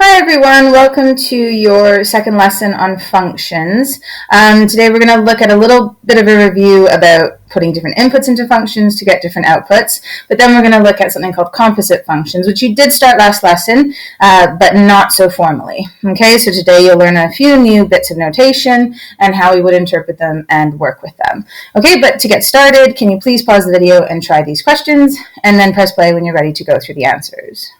Hi everyone, welcome to your second lesson on functions. Today we're going to look at a little bit of a review about putting different inputs into functions to get different outputs, but then we're going to look at something called composite functions, which you did start last lesson, but not so formally. Okay, so today you'll learn a few new bits of notation and how we would interpret them and work with them. Okay, but to get started, can you please pause the video and try these questions, and then press play when you're ready to go through the answers.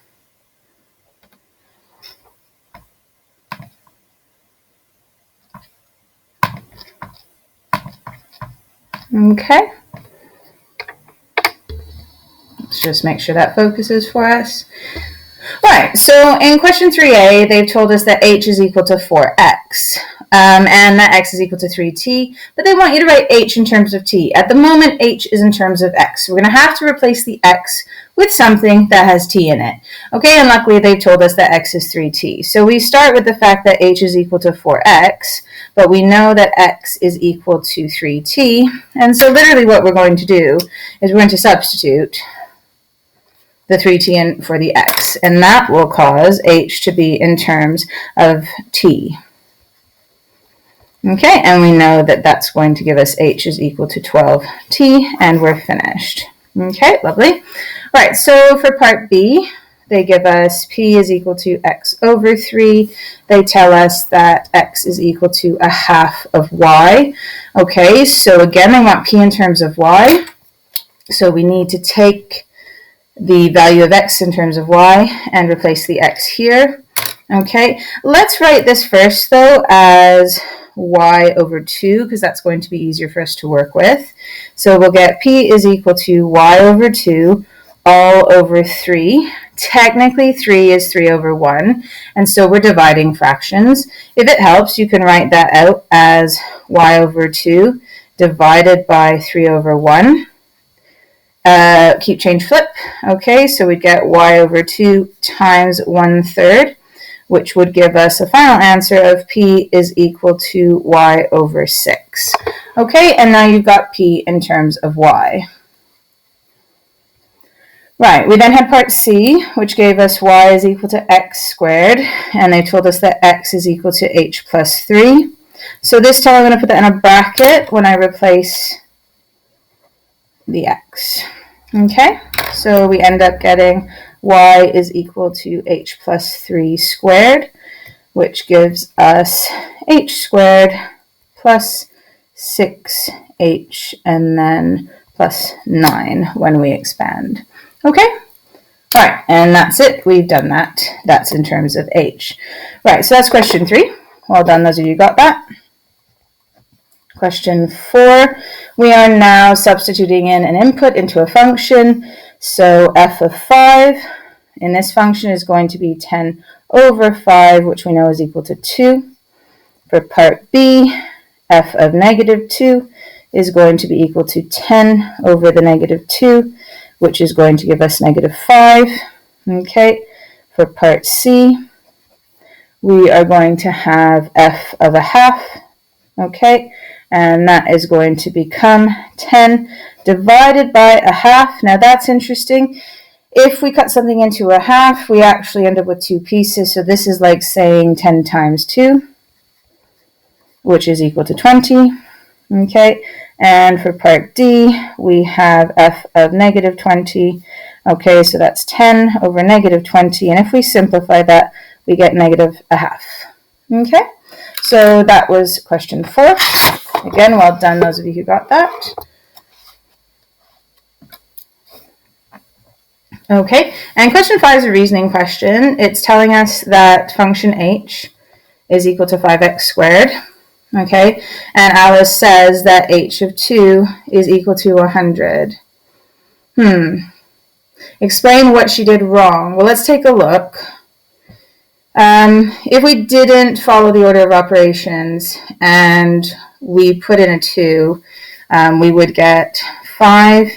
Okay, let's just make sure that focuses for us. Right, so in question 3a, they've told us that h is equal to 4x, and that x is equal to 3t, but they want you to write h in terms of t. At the moment, h is in terms of x. We're going to have to replace the x with something that has t in it. Okay, and luckily they've told us that x is 3t. So we start with the fact that h is equal to 4x, but we know that x is equal to 3t, and so literally what we're going to do is we're going to substitute the 3t in for the x, and that will cause h to be in terms of t. Okay, and we know that that's going to give us h is equal to 12t, and we're finished. Okay, lovely. Right, so for part B, they give us p is equal to x over 3. They tell us that x is equal to a half of y. Okay, so again, they want p in terms of y. So we need to take the value of x in terms of y and replace the x here. Okay, let's write this first though as y over 2, because that's going to be easier for us to work with. So we'll get p is equal to y over 2 all over 3. Technically 3 is 3 over 1, and so we're dividing fractions. If it helps, you can write that out as y over 2 divided by 3 over 1. Keep, change, flip. Okay, so we get y over 2 times 1/3, which would give us a final answer of p is equal to y over 6. Okay, and now you've got p in terms of y. Right, we then had part C, which gave us y is equal to x squared, and they told us that x is equal to h plus 3. So this time I'm going to put that in a bracket when I replace the x. Okay, so we end up getting y is equal to h plus 3 squared, which gives us h squared plus 6h and then plus 9 when we expand. Okay, all right, and that's it. We've done that. That's in terms of h. Right, so that's question 3. Well done, those of you who got that. Question 4, we are now substituting in an input into a function. So f of 5 in this function is going to be 10 over 5, which we know is equal to 2. For part B, f of negative 2 is going to be equal to 10 over the negative 2, which is going to give us negative 5. Okay, for part C, we are going to have f of a half. Okay, and that is going to become 10 divided by a half. Now that's interesting. If we cut something into a half, we actually end up with 2 pieces. So this is like saying 10 times 2, which is equal to 20. Okay, and for part D, we have f of negative 20. Okay, so that's 10 over negative 20. And if we simplify that, we get negative a half. Okay, so that was question 4. Again, well done, those of you who got that. Okay, and question 5 is a reasoning question. It's telling us that function h is equal to 5x squared. Okay, and Alice says that h of 2 is equal to 100. Explain what she did wrong. Well, let's take a look. If we didn't follow the order of operations and we put in a 2, we would get 5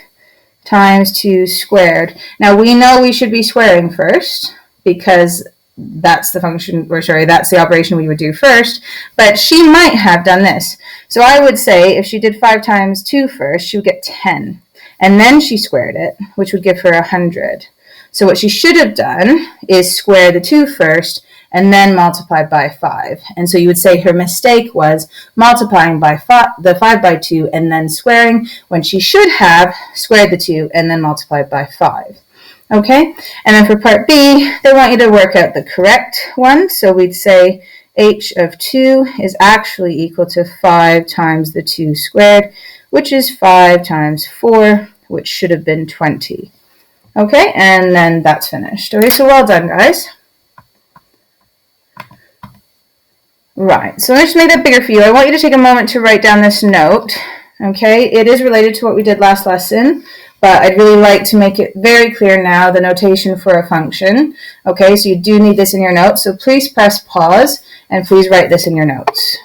times 2 squared. Now we know we should be squaring first because that's the function, or sorry, that's the operation we would do first, but she might have done this. So I would say if she did 5 times 2 first, she would get 10, and then she squared it, which would give her 100. So what she should have done is square the 2 first and then multiplied by 5. And so you would say her mistake was multiplying by the 5 by 2 and then squaring, when she should have squared the 2 and then multiplied by 5. Okay, and then for part B, they want you to work out the correct one. So we'd say h of 2 is actually equal to 5 times the 2 squared, which is 5 times 4, which should have been 20. Okay, and then that's finished. Okay, so well done, guys. Right, so let me just make that bigger for you. I want you to take a moment to write down this note. Okay, it is related to what we did last lesson, but I'd really like to make it very clear now, the notation for a function. Okay, so you do need this in your notes, so please press pause and please write this in your notes.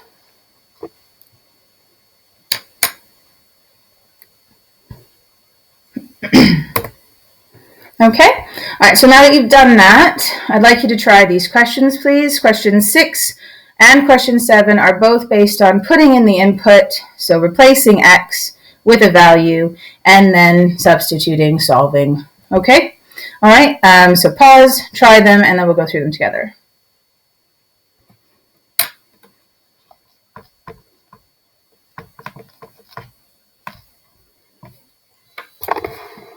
Okay, all right, so now that you've done that, I'd like you to try these questions, please. Question 6 and question 7 are both based on putting in the input, so replacing x with a value, and then substituting, solving. Okay, all right, so pause, try them, and then we'll go through them together.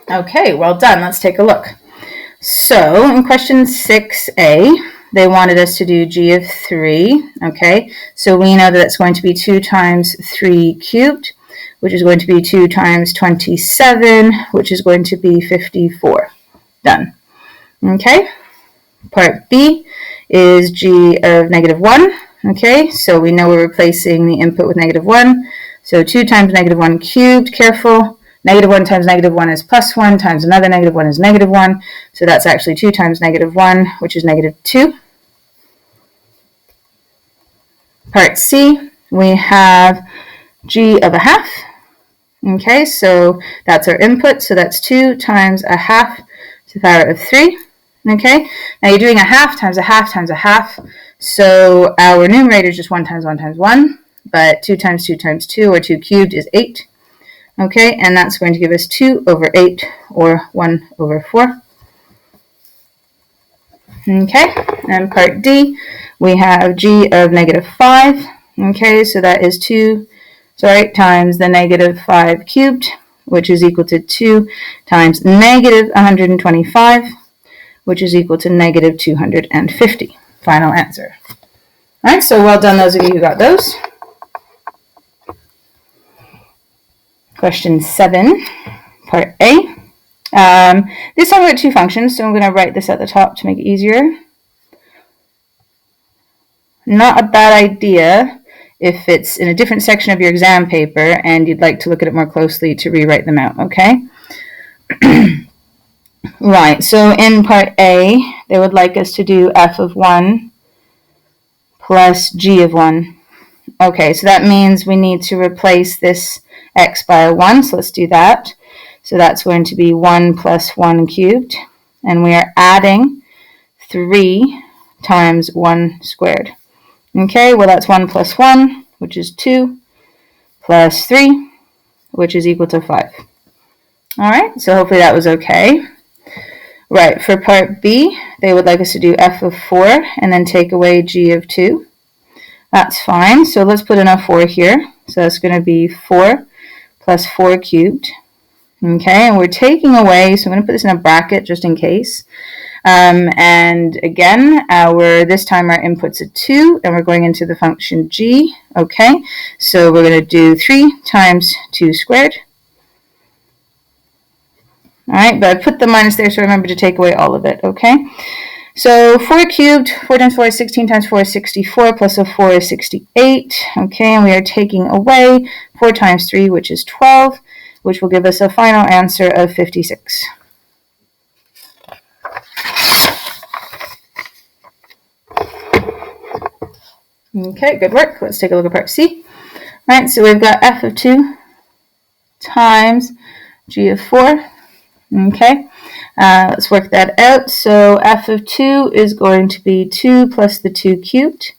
Okay, well done. Let's take a look. So in question 6a, they wanted us to do g of 3. Okay, so we know that it's going to be 2 times 3 cubed, which is going to be 2 times 27, which is going to be 54. Done. Okay, part B is g of negative 1. Okay, so we know we're replacing the input with negative 1. So 2 times negative 1 cubed, careful. Negative 1 times negative 1 is plus 1, times another negative 1 is negative 1. So that's actually 2 times negative 1, which is negative 2. Part C, we have g of a half. Okay, so that's our input. So that's 2 times a half to the power of 3. Okay, now you're doing a half times a half times a half. So our numerator is just 1 times 1 times 1. But 2 times 2 times 2, or 2 cubed, is 8. Okay, and that's going to give us 2 over 8, or 1 over 4. Okay, and part D, we have g of negative 5. Okay, so that is 2 times the negative 5 cubed, which is equal to 2 times negative 125, which is equal to negative 250. Final answer. All right, so well done those of you who got those. Question 7, part A. This time we got 2 functions, so I'm going to write this at the top to make it easier. Not a bad idea if it's in a different section of your exam paper and you'd like to look at it more closely to rewrite them out, okay? Right, so in part A, they would like us to do f of 1 plus g of 1. Okay, so that means we need to replace this x by a 1, so let's do that. So that's going to be 1 plus 1 cubed, and we are adding 3 times 1 squared. Okay, well that's 1 plus 1, which is 2, plus 3, which is equal to 5. All right, so hopefully that was okay. Right, for part B, they would like us to do f of 4 and then take away g of 2. That's fine, so let's put in a 4 here. So that's going to be 4 plus 4 cubed. Okay, and we're taking away, so I'm going to put this in a bracket just in case. And again, this time our input's a 2, and we're going into the function g. Okay, so we're going to do 3 times 2 squared. All right, but I put the minus there, so remember to take away all of it, okay? So 4 cubed, 4 times 4 is 16, times 4 is 64, plus a 4 is 68. Okay, and we are taking away 4 times 3, which is 12, which will give us a final answer of 56. Okay, good work. Let's take a look at part C. All right, so we've got f of 2 times g of 4. Okay, let's work that out. So f of 2 is going to be 2 plus the 2 cubed.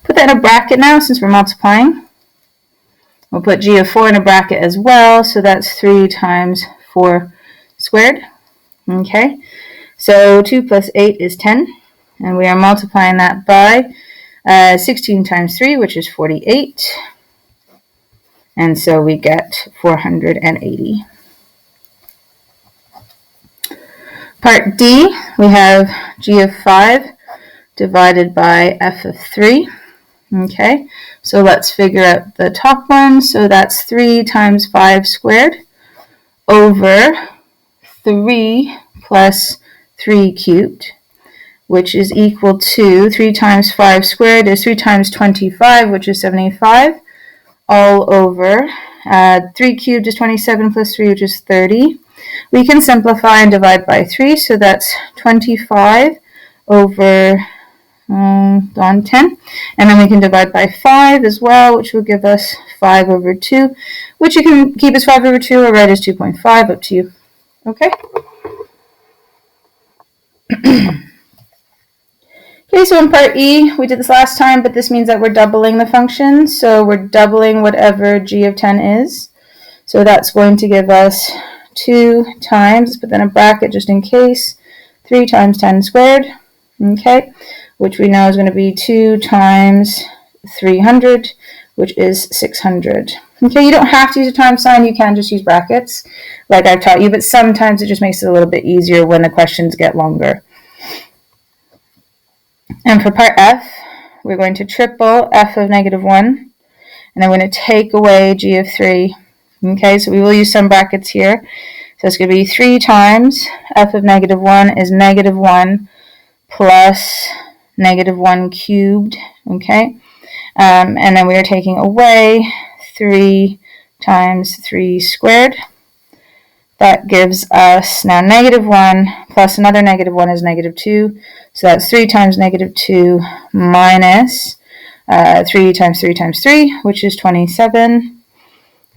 Put that in a bracket now since we're multiplying. We'll put g of 4 in a bracket as well, so that's 3 times 4 squared. Okay, so 2 plus 8 is 10. and we are multiplying that by 16 times 3, which is 48. And so we get 480. Part D, we have g of 5 divided by f of 3. Okay, so let's figure out the top one. So that's 3 times 5 squared over 3 plus 3 cubed, which is equal to 3 times 5 squared is 3 times 25, which is 75, all over 3 cubed is 27 plus 3, which is 30. We can simplify and divide by 3, so that's 25 over 10, and then we can divide by 5 as well, which will give us 5 over 2, which you can keep as 5 over 2 or write as 2.5, up to you. Okay? Okay, so in part E, we did this last time, but this means that we're doubling the function, so we're doubling whatever g of 10 is. So that's going to give us 2 times, put that in a bracket just in case, 3 times 10 squared, okay, which we know is going to be 2 times 300, which is 600. Okay, you don't have to use a times sign, you can just use brackets, like I've taught you, but sometimes it just makes it a little bit easier when the questions get longer. And for part F, we're going to triple f of negative 1, and then we're going to take away g of 3. Okay, so we will use some brackets here. So it's going to be 3 times f of negative 1 is negative 1 plus negative 1 cubed, okay? And then we are taking away 3 times 3 squared. That gives us now negative 1 plus another negative 1 is negative 2. So that's 3 times negative 2 minus 3 times 3 times 3, which is 27.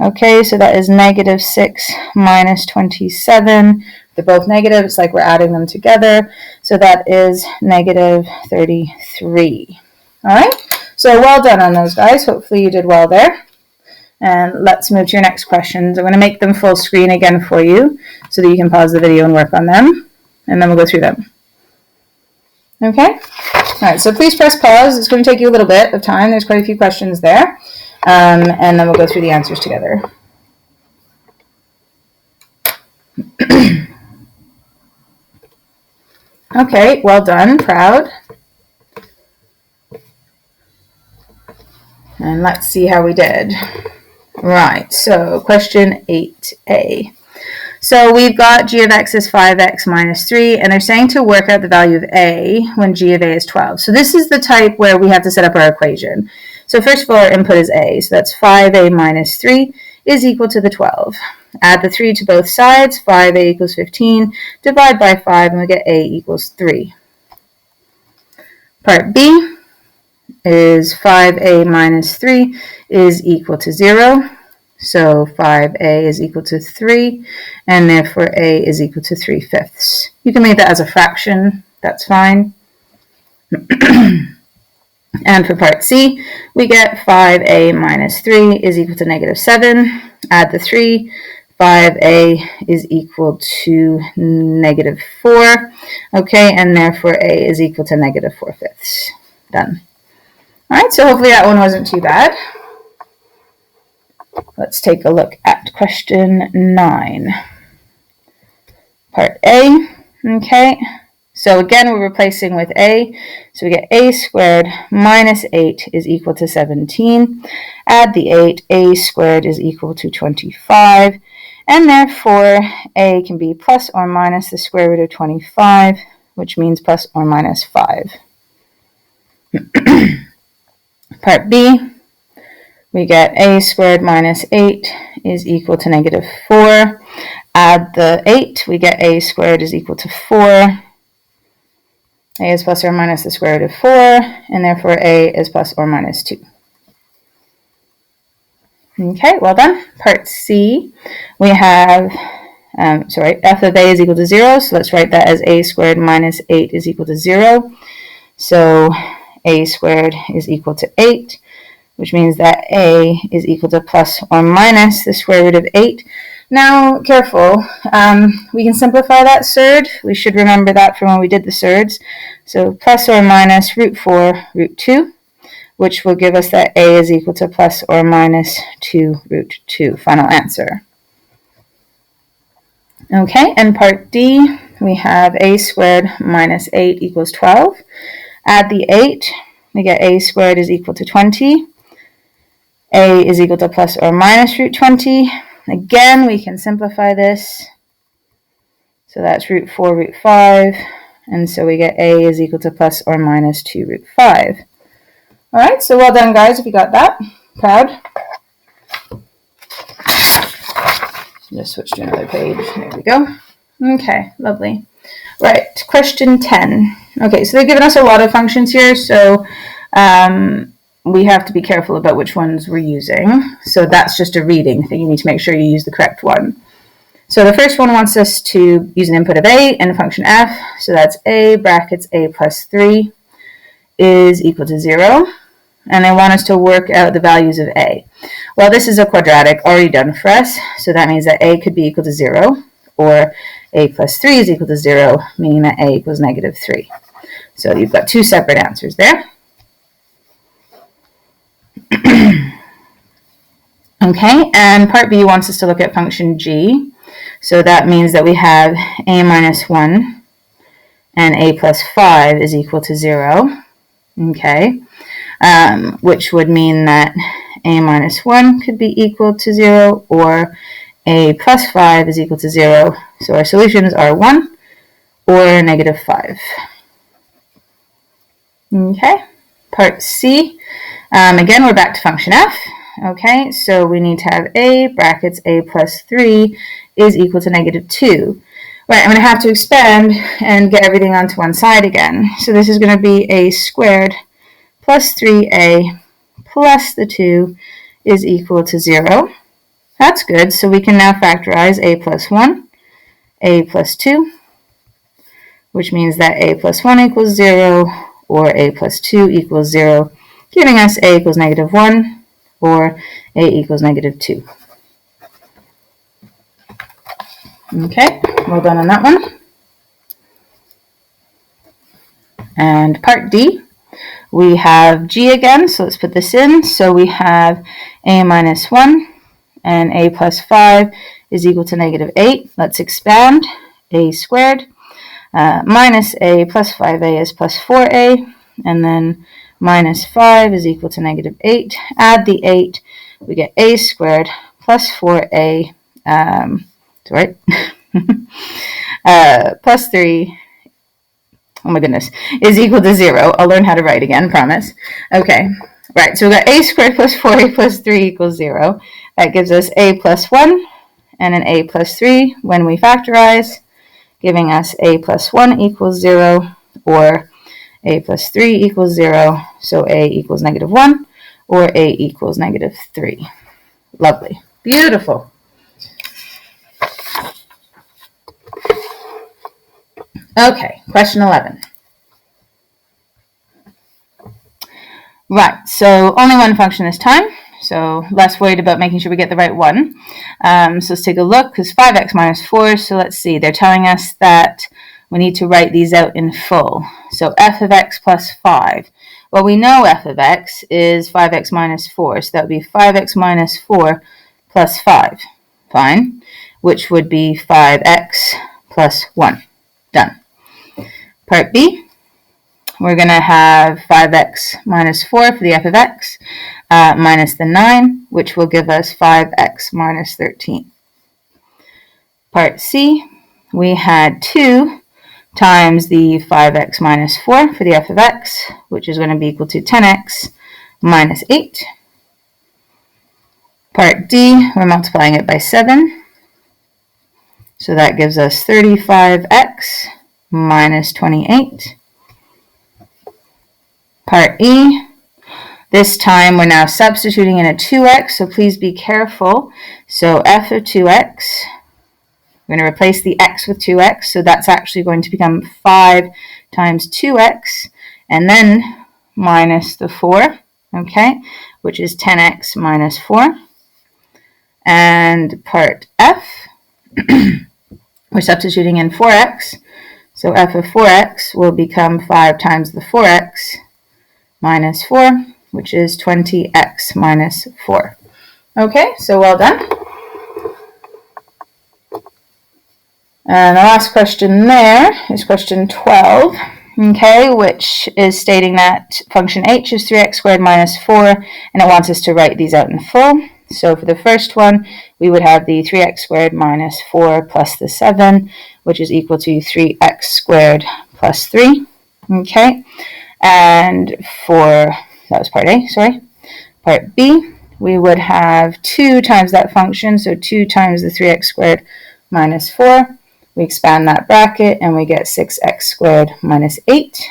Okay, so that is negative 6 minus 27. They're both negative. It's like we're adding them together. So that is negative 33. All right, so well done on those, guys. Hopefully you did well there. And let's move to your next questions. I'm going to make them full screen again for you so that you can pause the video and work on them. And then we'll go through them. Okay? All right, so please press pause. It's going to take you a little bit of time. There's quite a few questions there. And then we'll go through the answers together. Okay, well done, proud. And let's see how we did. Right, so question 8a. So we've got g of x is 5x minus 3, and they're saying to work out the value of a when g of a is 12. So this is the type where we have to set up our equation. So first of all, our input is a, so that's 5a minus 3 is equal to the 12. Add the 3 to both sides, 5a equals 15, divide by 5, and we get a equals 3. Part B is 5a minus 3 is equal to 0. So 5a is equal to 3, and therefore a is equal to 3/5. You can make that as a fraction, that's fine. And for part C, we get 5a minus 3 is equal to negative 7. Add the 3, 5a is equal to negative 4. Okay, and therefore a is equal to negative 4/5. Done. All right, so hopefully that one wasn't too bad. Let's take a look at question 9. Part A, okay. So again, we're replacing with a. So we get a squared minus 8 is equal to 17. Add the 8, a squared is equal to 25. And therefore, a can be plus or minus the square root of 25, which means plus or minus 5. Part B, we get a squared minus 8 is equal to negative 4. Add the 8, we get a squared is equal to 4. A is plus or minus the square root of 4, and therefore a is plus or minus 2. Okay, well done. Part C, we have, f of a is equal to 0, so let's write that as a squared minus 8 is equal to 0. So a squared is equal to 8, which means that a is equal to plus or minus the square root of 8, Now, careful, we can simplify that surd. We should remember that from when we did the surds. So plus or minus root 4 root 2, which will give us that a is equal to plus or minus 2 root 2. Final answer. Okay, and part D, we have a squared minus 8 equals 12. Add the 8, we get a squared is equal to 20. A is equal to plus or minus root 20. Again, we can simplify this. So that's root 4 root 5. And so we get a is equal to plus or minus 2 root 5. All right, so well done, guys, if you got that. Proud. Just switch to another page. There we go. Okay, lovely. Right, question 10. Okay, so they've given us a lot of functions here, so we have to be careful about which ones we're using. So that's just a reading thing. You need to make sure you use the correct one. So the first one wants us to use an input of a in function f. So that's a brackets a plus 3 is equal to 0. And they want us to work out the values of a. Well, this is a quadratic already done for us. So that means that a could be equal to 0, or a plus 3 is equal to 0, meaning that a equals negative 3. So you've got two separate answers there. Okay, and part B wants us to look at function g. So that means that we have a minus 1 and a plus 5 is equal to 0. Okay, which would mean that a minus 1 could be equal to 0, or a plus 5 is equal to 0. So our solutions are 1 or negative 5. Okay, part C. Again, we're back to function f. Okay, so we need to have a brackets a plus 3 is equal to negative 2. Right, I'm going to have to expand and get everything onto one side again. So this is going to be a squared plus 3a plus the 2 is equal to 0. That's good. So we can now factorize a plus 1, a plus 2, which means that a plus 1 equals 0, or a plus 2 equals 0, giving us a equals negative 1, or a equals negative 2. Okay, well done on that one. And part D, we have g again, so let's put this in. So we have a minus 1 and a plus 5 is equal to negative 8. Let's expand. A squared minus a plus 5a is plus 4a, and then minus 5 is equal to negative 8. Add the 8, we get a squared plus 4a, plus 3, oh my goodness, is equal to 0. I'll learn how to write again, promise. Okay, right, so we got a squared plus 4a plus 3 equals 0. That gives us a plus 1 and an a plus 3 when we factorize, giving us a plus 1 equals 0, or a plus 3 equals 0, so a equals negative 1, or a equals negative 3. Lovely. Beautiful. Okay, question 11. Right, so only one function this time, so less worried about making sure we get the right one. So let's take a look, because 5x minus 4, so let's see, they're telling us that we need to write these out in full. So f of x plus 5. Well, we know f of x is 5x minus 4, so that would be 5x minus 4 plus 5. Fine, which would be 5x plus 1. Done. Part B, we're going to have 5x minus 4 for the f of x, minus the 9, which will give us 5x minus 13. Part C, we had 2 times the 5x minus 4 for the f of x, which is going to be equal to 10x minus 8. Part D, we're multiplying it by 7. So that gives us 35x minus 28. Part E, this time we're now substituting in a 2x, so please be careful. So f of 2x, we're going to replace the x with 2x, so that's actually going to become 5 times 2x, and then minus the 4, okay, which is 10x minus 4. And part F, we're substituting in 4x. So f of 4x will become 5 times the 4x minus 4, which is 20x minus 4. Okay, so well done. And the last question there is question 12, okay, which is stating that function h is 3x squared minus 4, and it wants us to write these out in full. So for the first one, we would have the 3x squared minus 4 plus the 7, which is equal to 3x squared plus 3, okay? And for, that was part A, sorry. Part B, we would have 2 times that function, so 2 times the 3x squared minus 4. We expand that bracket and we get 6x squared minus 8.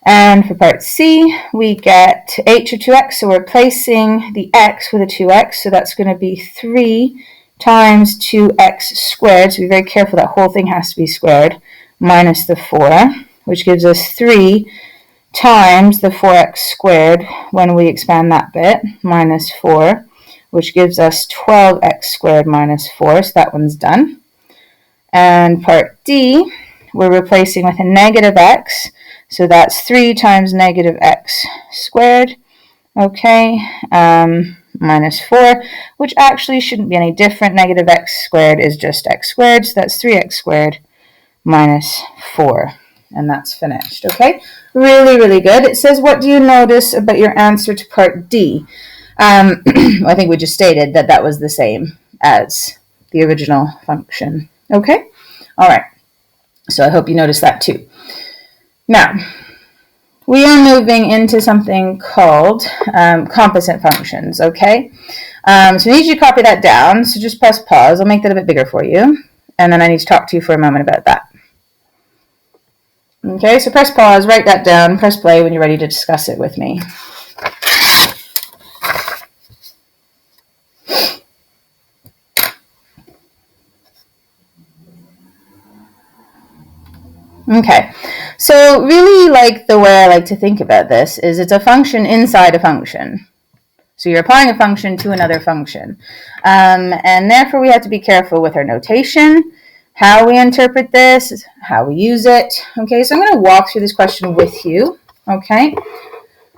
And for part C, we get h of 2x, so we're replacing the x with a 2x, so that's going to be 3 times 2x squared, so be very careful, that whole thing has to be squared, minus the 4, which gives us 3 times the 4x squared when we expand that bit, minus 4, which gives us 12x squared minus 4, so that one's done. And part D, we're replacing with a negative x, so that's 3 times negative x squared, okay, minus 4, which actually shouldn't be any different. Negative x squared is just x squared, so that's 3x squared minus 4, and that's finished, okay? Really, really good. It says, what do you notice about your answer to part D? I think we just stated that that was the same as the original function. Okay? All right. So I hope you noticed that too. Now, we are moving into something called composite functions, okay? So I need you to copy that down. So just press pause. I'll make that a bit bigger for you. And then I need to talk to you for a moment about that. Okay, so press pause, write that down, press play when you're ready to discuss it with me. Okay, so really like the way I like to think about this is it's a function inside a function. So you're applying a function to another function. And therefore we have to be careful with our notation, how we interpret this, how we use it. Okay, so I'm going to walk through this question with you, okay,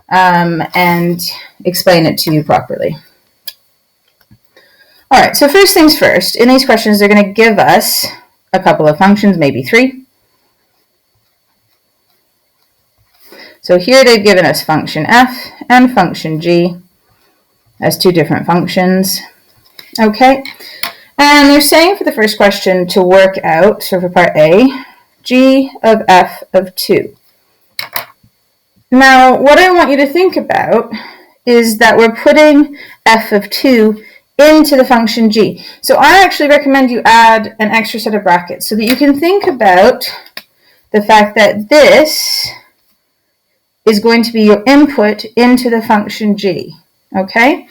and explain it to you properly. All right, so first things first, in these questions they're going to give us a couple of functions, maybe 3. So here they've given us function f and function g as 2 different functions, okay? And they're saying for the first question to work out, so for part A, g of f of 2. Now, what I want you to think about is that we're putting f of 2 into the function g. So I actually recommend you add an extra set of brackets so that you can think about the fact that this is going to be your input into the function g, okay?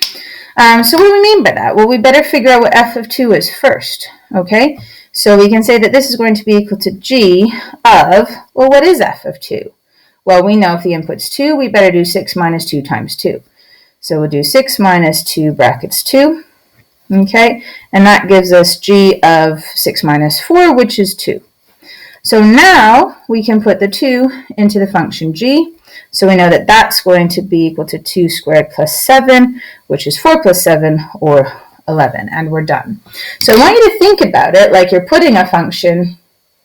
So what do we mean by that? Well, we better figure out what f of 2 is first, okay? So we can say that this is going to be equal to g of, well, what is f of 2? Well, we know if the input's 2, we better do 6 minus 2 times 2. So we'll do 6 minus 2 brackets 2, okay? And that gives us g of 6 minus 4, which is 2. So now we can put the 2 into the function g. So we know that that's going to be equal to 2 squared plus 7, which is 4 plus 7, or 11, and we're done. So I want you to think about it like you're putting a function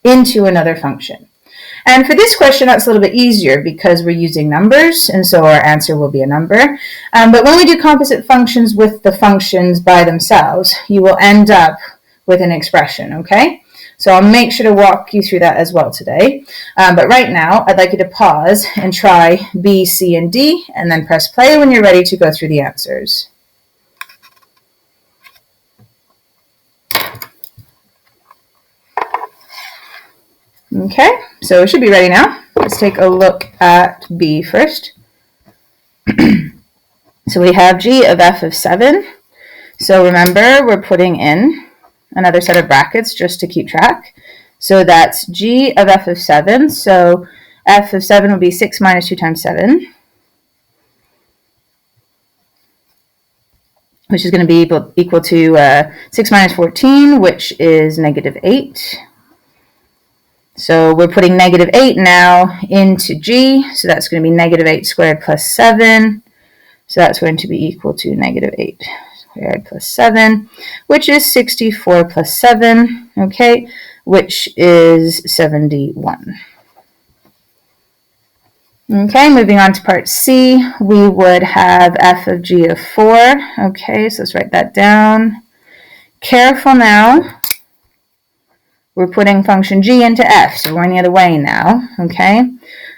into another function. And for this question, that's a little bit easier because we're using numbers, and so our answer will be a number. But when we do composite functions with the functions by themselves, you will end up with an expression, okay? So I'll make sure to walk you through that as well today. But right now, I'd like you to pause and try B, C, and D, and then press play when you're ready to go through the answers. Okay, so we should be ready now. Let's take a look at B first. So we have G of f of 7. So remember, we're putting in another set of brackets just to keep track. So that's g of f of 7. So f of 7 will be 6 minus 2 times 7, which is going to be equal to 6 minus 14, which is negative 8. So we're putting negative 8 now into g, so that's going to be negative 8 squared plus 7. So that's going to be equal to negative 8 squared plus 7, which is 64 plus 7, okay, which is 71. Okay, moving on to part C, we would have f of g of 4. Okay, so let's write that down. Careful now. We're putting function g into f, so we're going the other way now. Okay,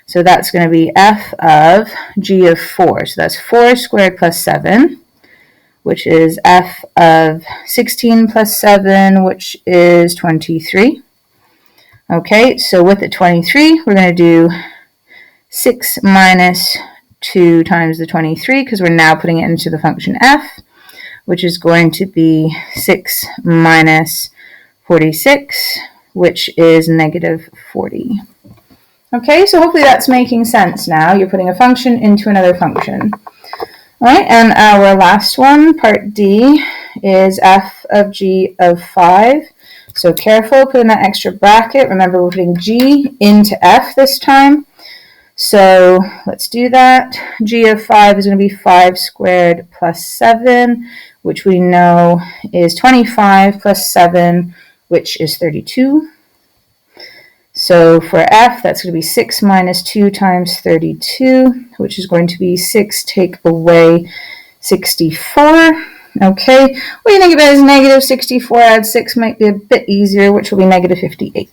so that's going to be f of g of 4. So that's 4 squared plus 7, which is f of 16 plus 7, which is 23. Okay, so with the 23, we're going to do 6 minus 2 times the 23, because we're now putting it into the function f, which is going to be 6 minus 46, which is negative 40. Okay, so hopefully that's making sense now. You're putting a function into another function. All right, and our last one, part D, is f of g of 5. So careful, put in that extra bracket. Remember, we're putting g into f this time. So let's do that. G of 5 is going to be 5 squared plus 7, which we know is 25 plus 7, which is 32. So for f, that's going to be 6 minus 2 times 32, which is going to be 6 take away 64. Okay, what do you think of it as negative 64? Add 6 might be a bit easier, which will be negative 58.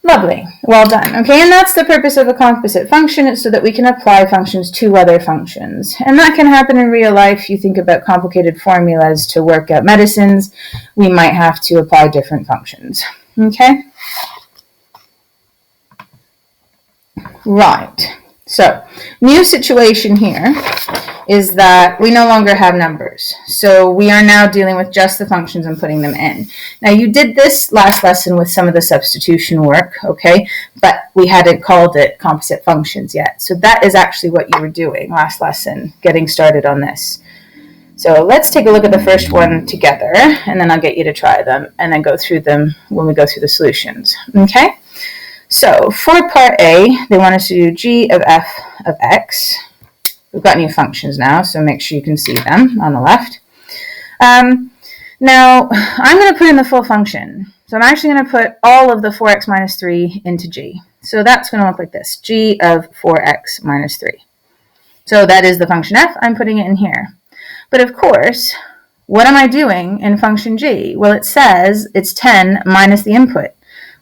Lovely, well done. Okay, and that's the purpose of a composite function, is so that we can apply functions to other functions. And that can happen in real life. You think about complicated formulas to work out medicines, we might have to apply different functions. Okay? Right, so new situation here is that we no longer have numbers. So we are now dealing with just the functions and putting them in. Now you did this last lesson with some of the substitution work, okay, but we hadn't called it composite functions yet. So that is actually what you were doing last lesson, getting started on this. So let's take a look at the first one together, and then I'll get you to try them and then go through them when we go through the solutions, okay? So for part A, they want us to do g of f of x. We've got new functions now, so make sure you can see them on the left. Now, I'm going to put in the full function. So I'm actually going to put all of the 4x minus 3 into g. So that's going to look like this, g of 4x minus 3. So that is the function f. I'm putting it in here. But of course, what am I doing in function g? Well, it says it's 10 minus the input.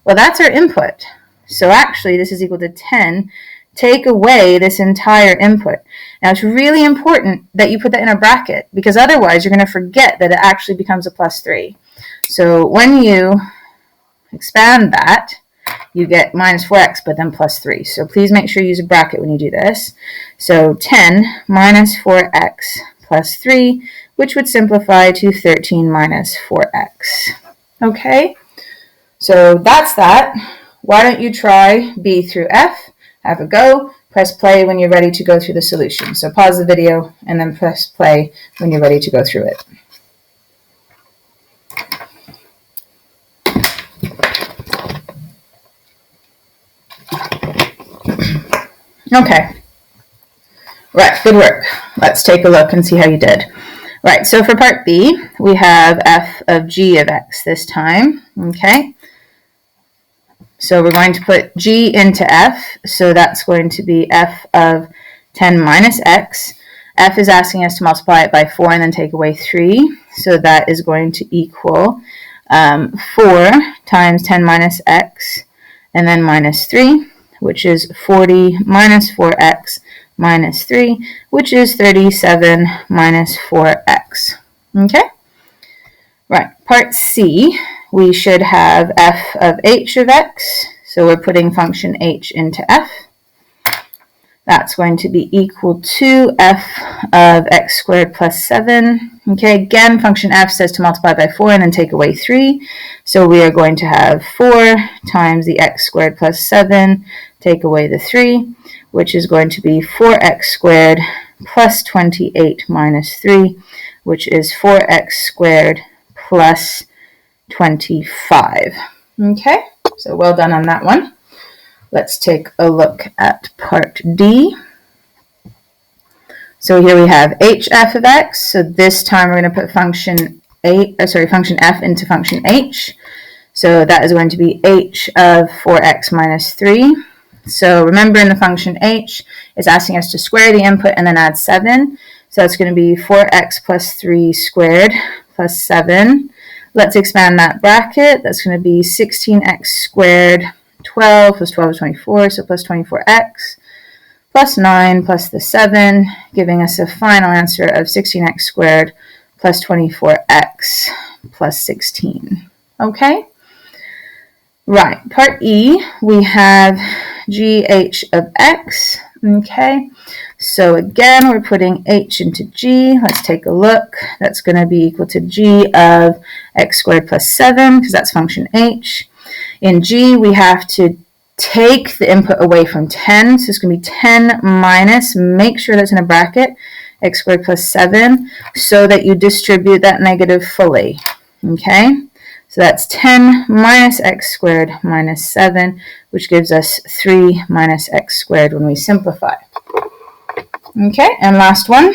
Well, that's our input. So actually, this is equal to 10. Take away this entire input. Now, it's really important that you put that in a bracket, because otherwise you're going to forget that it actually becomes a plus 3. So when you expand that, you get minus 4x, but then plus 3. So please make sure you use a bracket when you do this. So 10 minus 4x plus 3, which would simplify to 13 minus 4x. Okay? So that's that. Why don't you try B through F? Have a go. Press play when you're ready to go through the solution. So pause the video and then press play when you're ready to go through it. Okay. Right, good work. Let's take a look and see how you did. Right, so for part B, we have f of g of x this time. Okay. So we're going to put g into f, so that's going to be f of 10 minus x. F is asking us to multiply it by 4 and then take away 3, so that is going to equal 4 times 10 minus x and then minus 3, which is 40 minus 4x minus 3, which is 37 minus 4x. Okay? Right, part C, we should have f of h of x, so we're putting function h into f. That's going to be equal to f of x squared plus 7. Okay, again, function f says to multiply by 4 and then take away 3. So we are going to have 4 times the x squared plus 7, take away the 3, which is going to be 4x squared plus 28 minus 3, which is 4x squared plus 25. Okay, so well done on that one. Let's take a look at part D. So here we have hf of x. So this time we're going to put function f into function h. So that is going to be h of 4x minus 3. So remember, in the function h, it's asking us to square the input and then add 7. So that's going to be 4x plus 3 squared plus 7. Let's expand that bracket. That's going to be 16x squared, 12 plus 12 is 24, so plus 24x, plus 9 plus the 7, giving us a final answer of 16x squared plus 24x plus 16. Okay? Right, part E, we have gh of x. Okay, so again, we're putting h into g. Let's take a look. That's going to be equal to g of x squared plus 7, because that's function h. In g, we have to take the input away from 10, so it's going to be 10 minus, make sure that's in a bracket, x squared plus 7, so that you distribute that negative fully. Okay? So that's 10 minus x squared minus 7, which gives us 3 minus x squared when we simplify. Okay, and last one.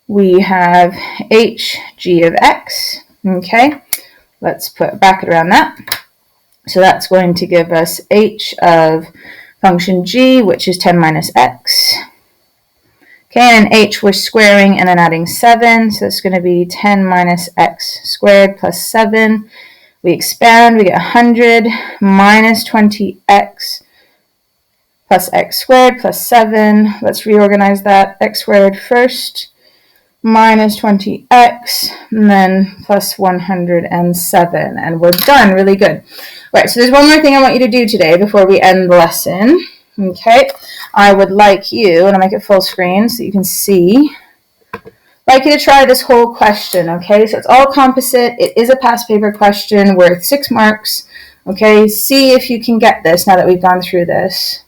We have hg of x. Okay, let's put a bracket around that. So that's going to give us h of function g, which is 10 minus x. Okay, and h we're squaring and then adding 7, so it's going to be 10 minus x squared plus 7. We expand, we get 100 minus 20x plus x squared plus 7. Let's reorganize that. X squared first, minus 20x, and then plus 107. And we're done. Really good. Right, so there's one more thing I want you to do today before we end the lesson. Okay, I would like you, and I'll make it full screen so you can see, I'd like you to try this whole question, okay? So it's all composite. It is a past paper question worth 6 marks, okay? See if you can get this now that we've gone through this.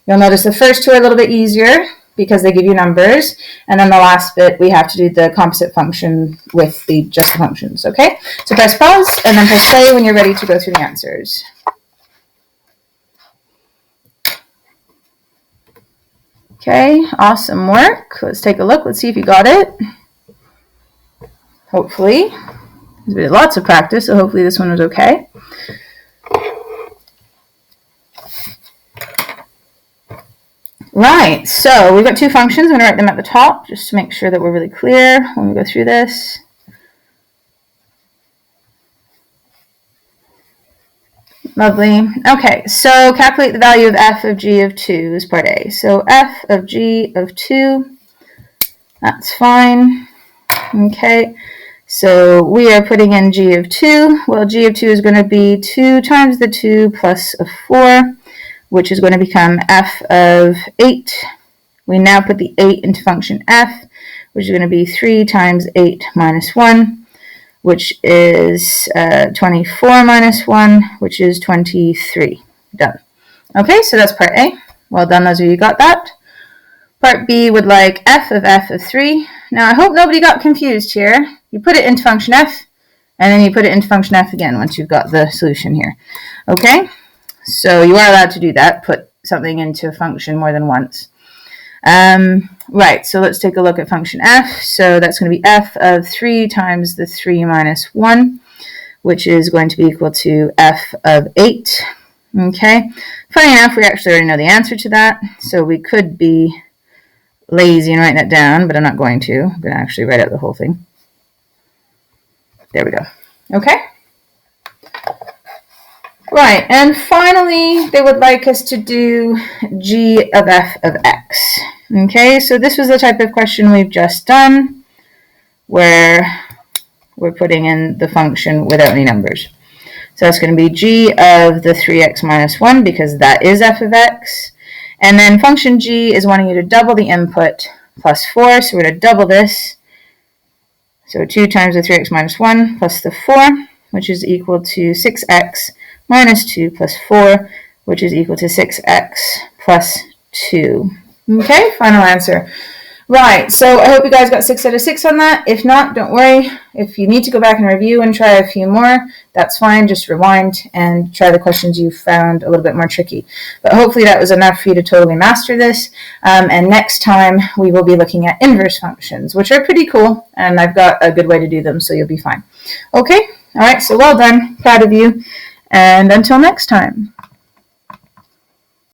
You'll notice the first two are a little bit easier because they give you numbers, and then the last bit we have to do the composite function with the just the functions, okay? So press pause and then press play when you're ready to go through the answers. Okay, awesome work. Let's take a look. Let's see if you got it. Hopefully. We did lots of practice, so hopefully this one was okay. Right, so we've got 2 functions. I'm going to write them at the top just to make sure that we're really clear when we go through this. Lovely. Okay, so calculate the value of f of g of 2 is part A. So f of g of 2, that's fine. Okay, so we are putting in g of 2. Well, g of 2 is going to be 2 times the 2 plus a 4, which is going to become f of 8. We now put the 8 into function f, which is going to be 3 times 8 minus 1. Which is 24 minus 1, which is 23. Done. Okay, so that's part A. Well done, those of you who got that. Part B would like f of 3. Now, I hope nobody got confused here. You put it into function f, and then you put it into function f again once you've got the solution here. Okay, so you are allowed to do that, put something into a function more than once. Right, so let's take a look at function f. So that's going to be f of 3 times the 3 minus 1, which is going to be equal to f of 8. Okay, funny enough, we actually already know the answer to that, so we could be lazy and write that down, but I'm not going to. I'm going to actually write out the whole thing. There we go. Okay. Right, and finally, they would like us to do g of f of x. Okay, so this was the type of question we've just done, where we're putting in the function without any numbers. So that's going to be g of the 3x minus 1, because that is f of x. And then function g is wanting you to double the input plus 4, so we're going to double this. So 2 times the 3x minus 1 plus the 4, which is equal to 6x minus 2 plus 4, which is equal to 6x plus 2. Okay, final answer. Right, so I hope you guys got 6 out of 6 on that. If not, don't worry. If you need to go back and review and try a few more, that's fine. Just rewind and try the questions you found a little bit more tricky. But hopefully that was enough for you to totally master this. And next time we will be looking at inverse functions, which are pretty cool. And I've got a good way to do them, so you'll be fine. Okay, all right, so well done. Proud of you. And until next time.